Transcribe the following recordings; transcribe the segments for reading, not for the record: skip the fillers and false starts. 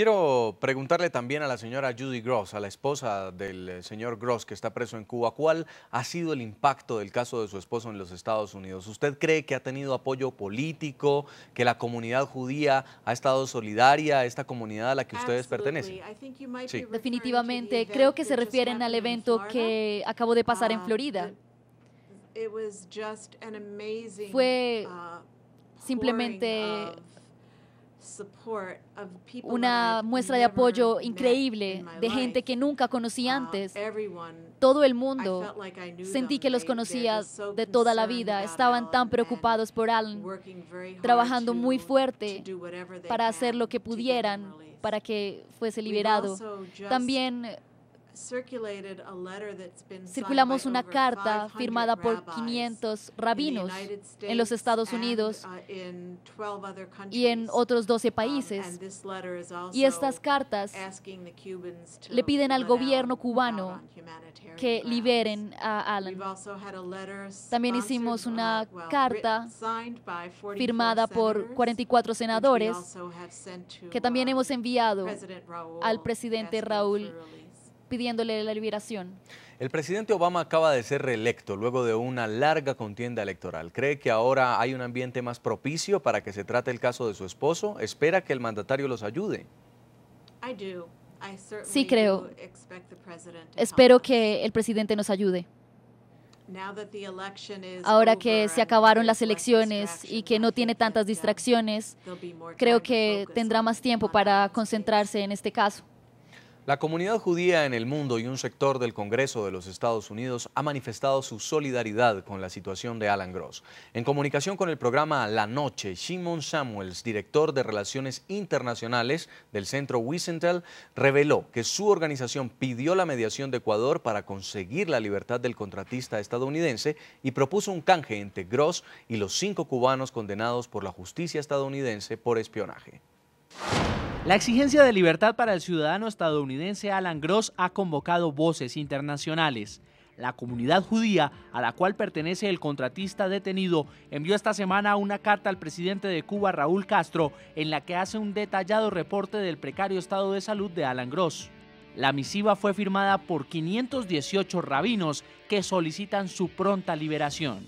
Quiero preguntarle también a la señora Judy Gross, a la esposa del señor Gross que está preso en Cuba, ¿cuál ha sido el impacto del caso de su esposo en los Estados Unidos? ¿Usted cree que ha tenido apoyo político, que la comunidad judía ha estado solidaria a esta comunidad a la que ustedes pertenecen? Sí. Definitivamente, creo que se refieren al evento que acabó de pasar en Florida. Fue simplemente una muestra de apoyo increíble de gente que nunca conocí antes. Todo el mundo, sentí que los conocía de toda la vida. Estaban tan preocupados por Alan, trabajando muy fuerte para hacer lo que pudieran para que fuese liberado. También circulamos una carta firmada por 500 rabinos en los Estados Unidos y en otros 12 países. Y estas cartas le piden al gobierno cubano que liberen a Alan. También hicimos una carta firmada por 44 senadores que también hemos enviado al presidente Raúl pidiéndole la liberación. El presidente Obama acaba de ser reelecto luego de una larga contienda electoral. ¿Cree que ahora hay un ambiente más propicio para que se trate el caso de su esposo? ¿Espera que el mandatario los ayude? Sí, creo. Espero que el presidente nos ayude. Ahora que se acabaron las elecciones y que no tiene tantas distracciones, creo que tendrá más tiempo para concentrarse en este caso. La comunidad judía en el mundo y un sector del Congreso de los Estados Unidos ha manifestado su solidaridad con la situación de Alan Gross. En comunicación con el programa La Noche, Shimon Samuels, director de Relaciones Internacionales del Centro Wiesenthal, reveló que su organización pidió la mediación de Ecuador para conseguir la libertad del contratista estadounidense y propuso un canje entre Gross y los 5 cubanos condenados por la justicia estadounidense por espionaje. La exigencia de libertad para el ciudadano estadounidense Alan Gross ha convocado voces internacionales. La comunidad judía, a la cual pertenece el contratista detenido, envió esta semana una carta al presidente de Cuba, Raúl Castro, en la que hace un detallado reporte del precario estado de salud de Alan Gross. La misiva fue firmada por 518 rabinos que solicitan su pronta liberación.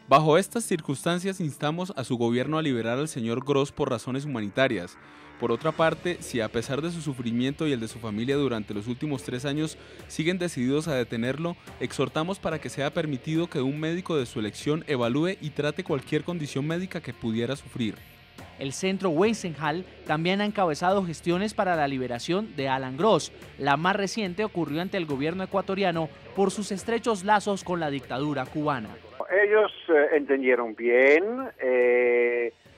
Bajo estas circunstancias instamos a su gobierno a liberar al señor Gross por razones humanitarias. Por otra parte, si a pesar de su sufrimiento y el de su familia durante los últimos 3 años siguen decididos a detenerlo, exhortamos para que sea permitido que un médico de su elección evalúe y trate cualquier condición médica que pudiera sufrir. El Centro Wiesenthal también ha encabezado gestiones para la liberación de Alan Gross. La más reciente ocurrió ante el gobierno ecuatoriano por sus estrechos lazos con la dictadura cubana. Ellos entendieron bien,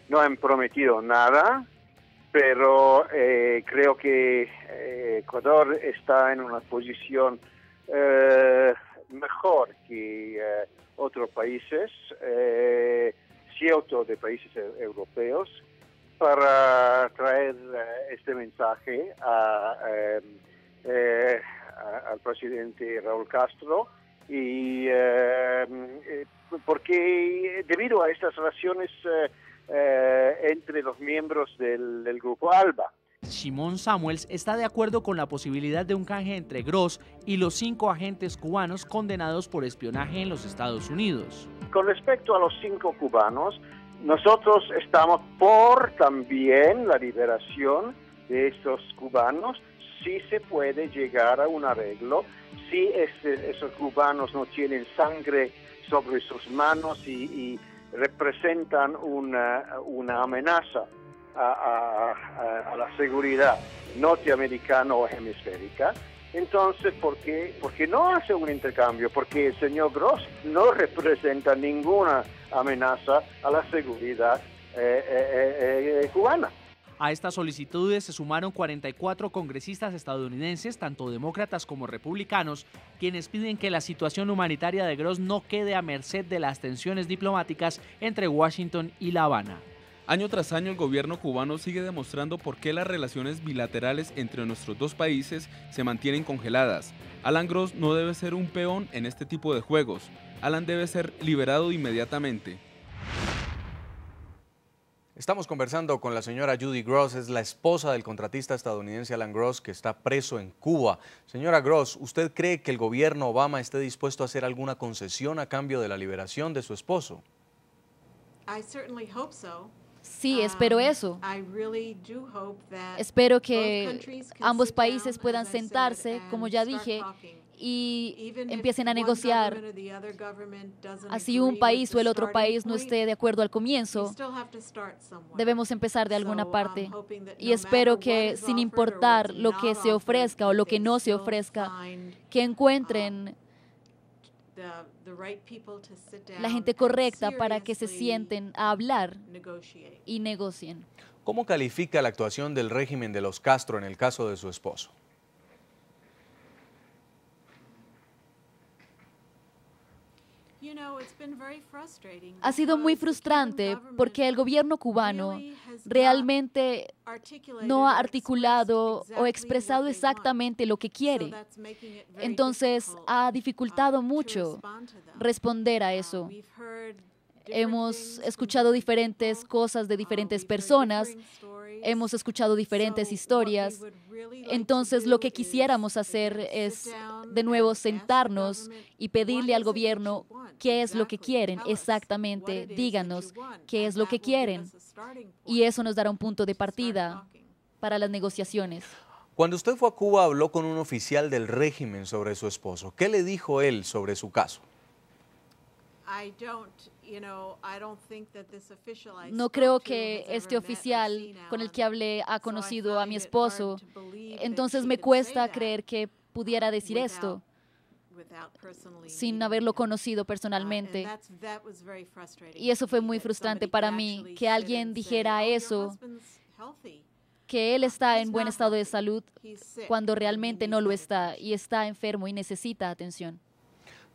no han prometido nada, pero creo que Ecuador está en una posición mejor que otros países, ciertos de países europeos, para traer este mensaje al presidente Raúl Castro, y porque debido a estas relaciones entre los miembros del grupo ALBA. Shimon Samuels está de acuerdo con la posibilidad de un canje entre Gross y los 5 agentes cubanos condenados por espionaje en los Estados Unidos. Con respecto a los 5 cubanos, nosotros estamos por también la liberación de estos cubanos, si se puede llegar a un arreglo, si esos cubanos no tienen sangre sobre sus manos y representan una amenaza a la seguridad norteamericana o hemisférica. Entonces, ¿por qué no hace un intercambio? Porque el señor Gross no representa ninguna amenaza a la seguridad cubana. A estas solicitudes se sumaron 44 congresistas estadounidenses, tanto demócratas como republicanos, quienes piden que la situación humanitaria de Gross no quede a merced de las tensiones diplomáticas entre Washington y La Habana. Año tras año el gobierno cubano sigue demostrando por qué las relaciones bilaterales entre nuestros 2 países se mantienen congeladas. Alan Gross no debe ser un peón en este tipo de juegos. Alan debe ser liberado inmediatamente. Estamos conversando con la señora Judy Gross, es la esposa del contratista estadounidense Alan Gross, que está preso en Cuba. Señora Gross, ¿usted cree que el gobierno Obama esté dispuesto a hacer alguna concesión a cambio de la liberación de su esposo? Sí, espero eso. Espero que ambos países puedan sentarse, como ya dije, y empiecen a negociar. Así un país o el otro país no esté de acuerdo al comienzo, debemos empezar de alguna parte. Y espero que sin importar lo que se ofrezca o lo que no se ofrezca, que encuentren la gente correcta para que se sienten a hablar y negocien. ¿Cómo califica la actuación del régimen de los Castro en el caso de su esposo? Ha sido muy frustrante porque el gobierno cubano realmente no ha articulado o expresado exactamente lo que quiere. Entonces, ha dificultado mucho responder a eso. Hemos escuchado diferentes cosas de diferentes personas, hemos escuchado diferentes historias. Entonces, lo que quisiéramos hacer es, de nuevo, sentarnos y pedirle al gobierno qué es lo que quieren exactamente. Díganos qué es lo que quieren. Y eso nos dará un punto de partida para las negociaciones. Cuando usted fue a Cuba, habló con un oficial del régimen sobre su esposo. ¿Qué le dijo él sobre su caso? No creo que este oficial con el que hablé ha conocido a mi esposo, entonces me cuesta creer que pudiera decir esto sin haberlo conocido personalmente. Y eso fue muy frustrante para mí, que alguien dijera eso, que él está en buen estado de salud cuando realmente no lo está y está enfermo y necesita atención.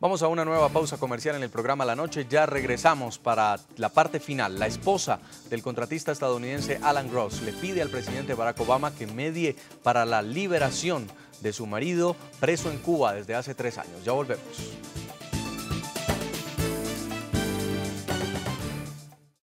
Vamos a una nueva pausa comercial en el programa La Noche. Ya regresamos para la parte final. La esposa del contratista estadounidense Alan Gross le pide al presidente Barack Obama que medie para la liberación de su marido preso en Cuba desde hace 3 años. Ya volvemos.